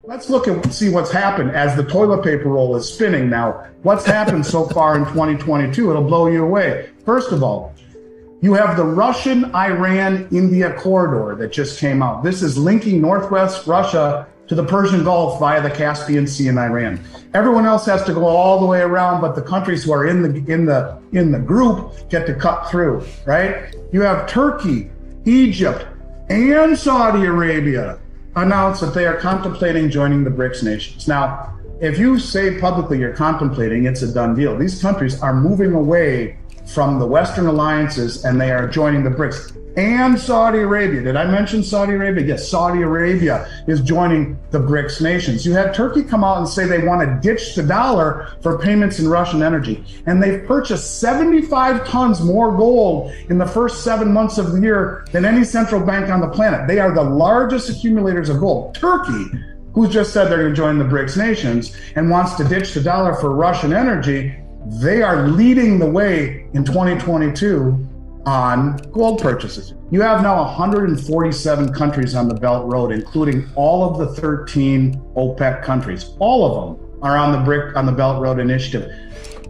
Let's look and see what's happened as the toilet paper roll is spinning now. What's happened so far in 2022? It'll blow you away. First of all, you have the Russian-Iran-India corridor that just came out. This is linking Northwest Russia to the Persian Gulf via the Caspian Sea and Iran. Everyone else has to go all the way around, but the countries who are in the group get to cut through, right? You have Turkey, Egypt, and Saudi Arabia announced that they are contemplating joining the BRICS nations. Now, if you say publicly you're contemplating, it's a done deal. These countries are moving away from the Western alliances and they are joining the BRICS. And Saudi Arabia, did I mention Saudi Arabia? Yes, Saudi Arabia is joining the BRICS nations. You had Turkey come out and say they want to ditch the dollar for payments in Russian energy. And they've purchased 75 tons more gold in the first 7 months of the year than any central bank on the planet. They are the largest accumulators of gold. Turkey, who's just said they're going to join the BRICS nations and wants to ditch the dollar for Russian energy, they are leading the way in 2022 on gold purchases. You have now 147 countries on the Belt Road, including all of the 13 OPEC countries. All of them are on the Belt Road Initiative.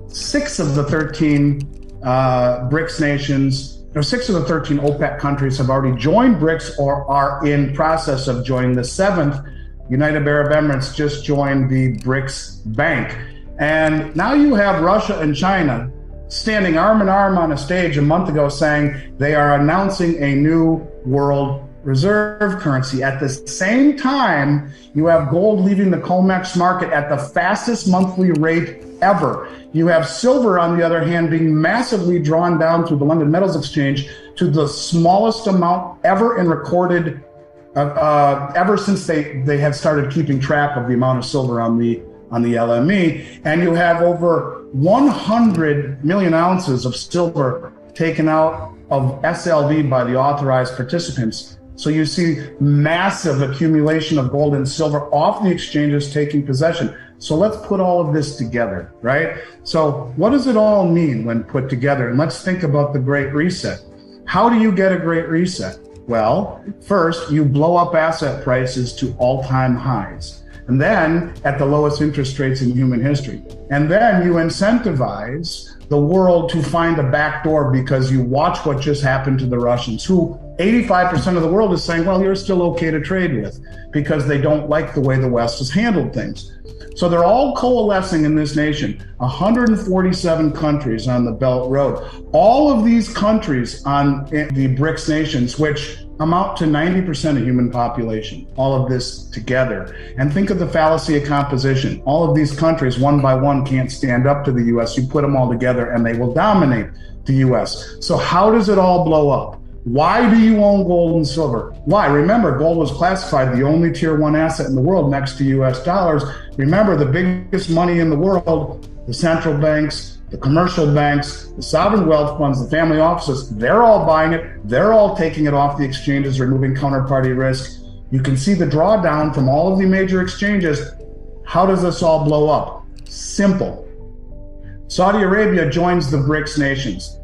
6 of the 13 BRICS nations, or 6 of the 13 OPEC countries have already joined BRICS or are in process of joining. The 7th, United Arab Emirates, just joined the BRICS Bank. And now you have Russia and China standing arm in arm on a stage a month ago saying they are announcing a new world reserve currency. At the same time, you have gold leaving the COMEX market at the fastest monthly rate ever. You have silver, on the other hand, being massively drawn down through the London Metals Exchange to the smallest amount ever in recorded, ever since they had started keeping track of the amount of silver on the LME, and you have over 100 million ounces of silver taken out of SLV by the authorized participants. So you see massive accumulation of gold and silver off the exchanges taking possession. So let's put all of this together, right? So what does it all mean when put together? And let's think about the Great Reset. How do you get a Great Reset? Well, first, you blow up asset prices to all-time highs. And then at the lowest interest rates in human history. And then you incentivize the world to find a back door because you watch what just happened to the Russians, who 85% of the world is saying, well, you're still okay to trade with because they don't like the way the West has handled things. So they're all coalescing in this nation, 147 countries on the Belt Road. All of these countries on the BRICS nations, which amount to 90% of human population, all of this together. And think of the fallacy of composition. All of these countries, one by one, can't stand up to the US. You put them all together and they will dominate the US. So how does it all blow up? Why do you own gold and silver? Why? Remember, gold was classified the only tier 1 asset in the world next to US dollars. Remember, the biggest money in the world, the central banks, the commercial banks, the sovereign wealth funds, the family offices, they're all buying it. They're all taking it off the exchanges, removing counterparty risk. You can see the drawdown from all of the major exchanges. How does this all blow up? Simple. Saudi Arabia joins the BRICS nations.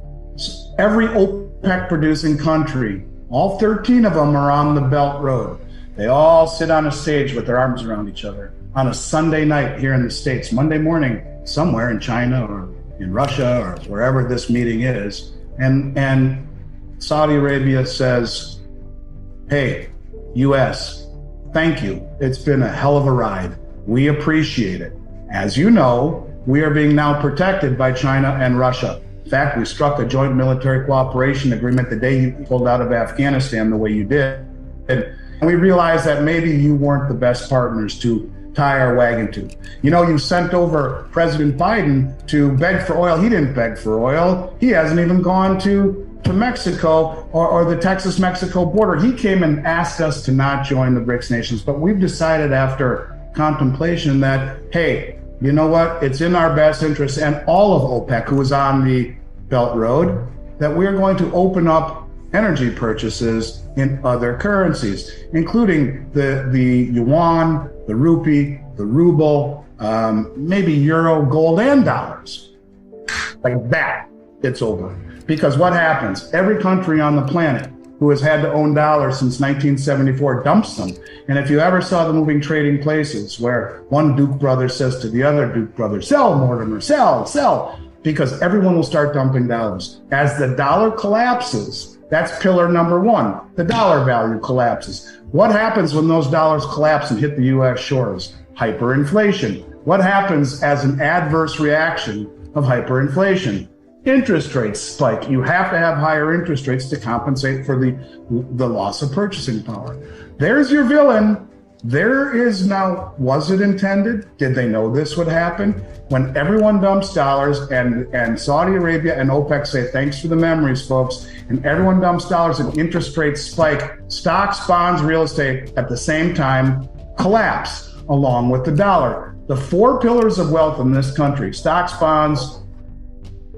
Every OPEC producing country, all 13 of them are on the Belt Road. They all sit on a stage with their arms around each other on a Sunday night here in the States, Monday morning somewhere in China or in Russia or wherever this meeting is. And Saudi Arabia says, hey, US, thank you. It's been a hell of a ride. We appreciate it. As you know, we are being now protected by China and Russia. In fact, we struck a joint military cooperation agreement the day you pulled out of Afghanistan the way you did. And we realized that maybe you weren't the best partners to tie our wagon to. You know, you sent over President Biden to beg for oil. He didn't beg for oil. He hasn't even gone to Mexico or the Texas-Mexico border. He came and asked us to not join the BRICS nations. But we've decided after contemplation that, hey, you know what? It's in our best interest, and all of OPEC, who is on the Belt Road, that we're going to open up energy purchases in other currencies, including the yuan, the rupee, the ruble, maybe euro, gold, and dollars. Like that, it's over. Because what happens? Every country on the planet who has had to own dollars since 1974, dumps them. And if you ever saw the moving Trading Places, where one Duke brother says to the other Duke brother, sell, Mortimer, sell, because everyone will start dumping dollars. As the dollar collapses, that's pillar number one, the dollar value collapses. What happens when those dollars collapse and hit the US shores? Hyperinflation. What happens as an adverse reaction of hyperinflation? Interest rates spike. You have to have higher interest rates to compensate for the loss of purchasing power. There's your villain. There is now, was it intended? Did they know this would happen? When everyone dumps dollars and Saudi Arabia and OPEC say, thanks for the memories, folks, and everyone dumps dollars and interest rates spike, stocks, bonds, real estate at the same time collapse along with the dollar. The four pillars of wealth in this country, stocks, bonds,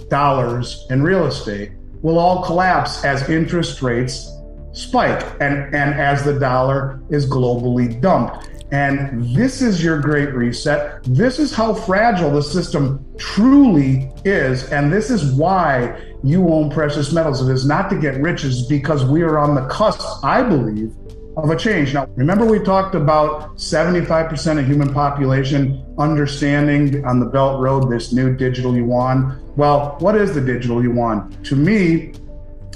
dollars, and real estate, will all collapse as interest rates spike and as the dollar is globally dumped. And this is your great reset. This is how fragile the system truly is. And this is why you own precious metals. It is not to get rich, it's because we are on the cusp, I believe, of a change. Now, remember we talked about 75% of human population understanding on the Belt Road this new digital yuan. Well, what is the digital yuan? To me,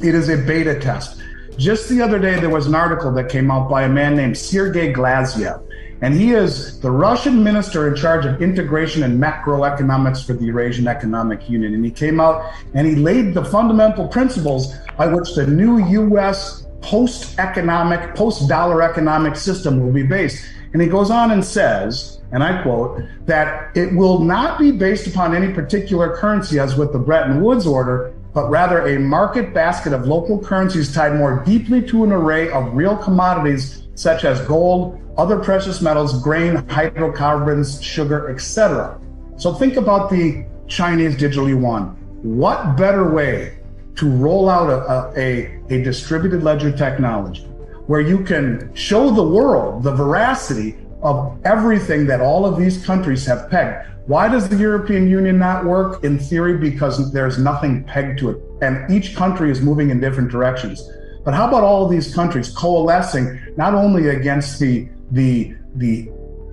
it is a beta test. Just the other day, there was an article that came out by a man named Sergei Glazyev, and he is the Russian minister in charge of integration and macroeconomics for the Eurasian Economic Union. And he came out and he laid the fundamental principles by which the new U.S. post-dollar economic system will be based. And he goes on and says, and I quote, that it will not be based upon any particular currency as with the Bretton Woods order, but rather a market basket of local currencies tied more deeply to an array of real commodities such as gold, other precious metals, grain, hydrocarbons, sugar, etc. So think about the Chinese digital yuan. What better way to roll out a distributed ledger technology where you can show the world the veracity of everything that all of these countries have pegged? Why does the European Union not work? In theory, because there's nothing pegged to it, and each country is moving in different directions. But how about all of these countries coalescing not only against the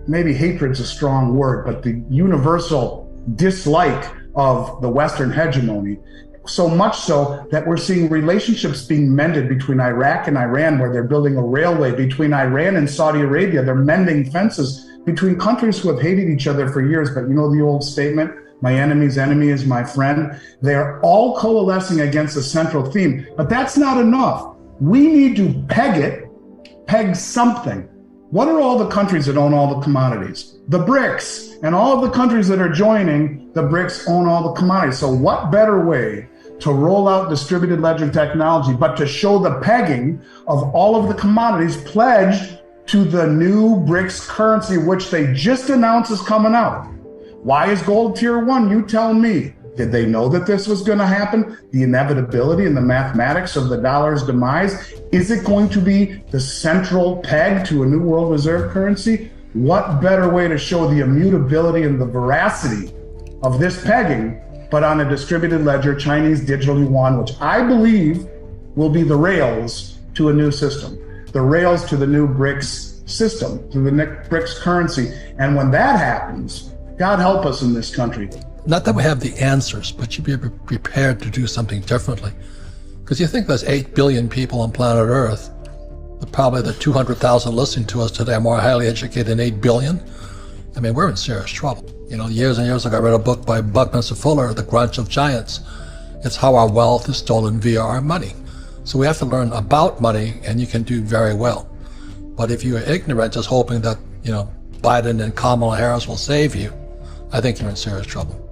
maybe hatred's a strong word, but the universal dislike of the Western hegemony, so much so that we're seeing relationships being mended between Iraq and Iran, where they're building a railway, between Iran and Saudi Arabia, they're mending fences, between countries who have hated each other for years. But you know the old statement, my enemy's enemy is my friend? They are all coalescing against a central theme, but that's not enough. We need to peg something. What are all the countries that own all the commodities? The BRICS, and all of the countries that are joining the BRICS own all the commodities. So what better way to roll out distributed ledger technology, but to show the pegging of all of the commodities pledged to the new BRICS currency, which they just announced is coming out. Why is gold tier one? You tell me. Did they know that this was going to happen? The inevitability and the mathematics of the dollar's demise? Is it going to be the central peg to a new world reserve currency? What better way to show the immutability and the veracity of this pegging, but on a distributed ledger, Chinese digital yuan, which I believe will be the rails to a new system, the rails to the new BRICS system, to the BRICS currency. And when that happens, God help us in this country. Not that we have the answers, but you'd be prepared to do something differently. Because you think there's 8 billion people on planet Earth, but probably the 200,000 listening to us today are more highly educated than 8 billion. I mean, we're in serious trouble. You know, years and years ago, I read a book by Buckminster Fuller, The Grunch of Giants. It's how our wealth is stolen via our money. So we have to learn about money, and you can do very well. But if you are ignorant, just hoping that, you know, Biden and Kamala Harris will save you, I think you're in serious trouble.